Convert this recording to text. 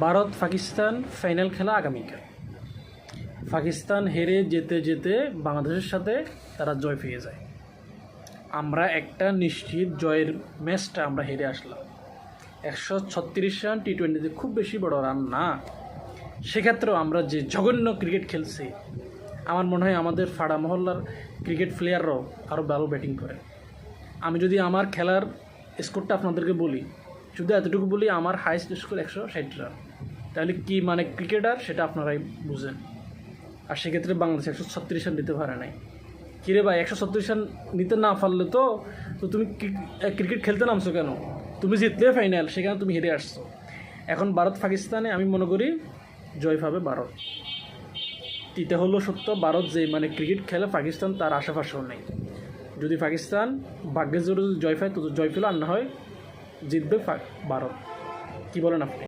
Bharat Pakistan final খেলা আগামীকাল। পাকিস্তান হেরে যেতে যেতে বাংলাদেশের সাথে তারা জয় পেয়ে যায়। আমরা একটা নিশ্চিত জয়ের ম্যাচটা আমরা হেরে আসলাম। 136 রান টি-20তে খুব বেশি বড় রান না। সেক্ষেত্রেও আমরা যে জঘন্য ক্রিকেট খেলছি, আমার মনে হয় আমাদের ফাড়া মহল্লার ক্রিকেট প্লেয়াররাও আরও ভালো ব্যাটিং করে। আমি যদি আমার খেলার স্কোরটা আপনাদেরকে বলি, শুধু এতটুকু বলি, আমার হাইস্ট স্কোর 160 রান। তাহলে কি মানে ক্রিকেটার সেটা আপনারাই বুঝেন। আর সেক্ষেত্রে বাংলাদেশ 136 রান নিতে পারে নাই। কিরে ভাই, 136 রান নিতে না পারলে তো তুমি ক্রিকেট খেলতে নামছো কেন? তুমি জিতলে ফাইনাল, সেখানে তুমি হেরে আসছো। এখন ভারত পাকিস্তানে আমি মনে করি জয় পাবে ভারত। এটা হলো সত্য, ভারত যে মানে ক্রিকেট খেলে পাকিস্তান তার আশেপাশেও নেই। যদি পাকিস্তান ভাগ্যের জোরে জয় পায় তো জয় পেল, আর না হয় জিতবে ভারত। কী বলেন আপনি?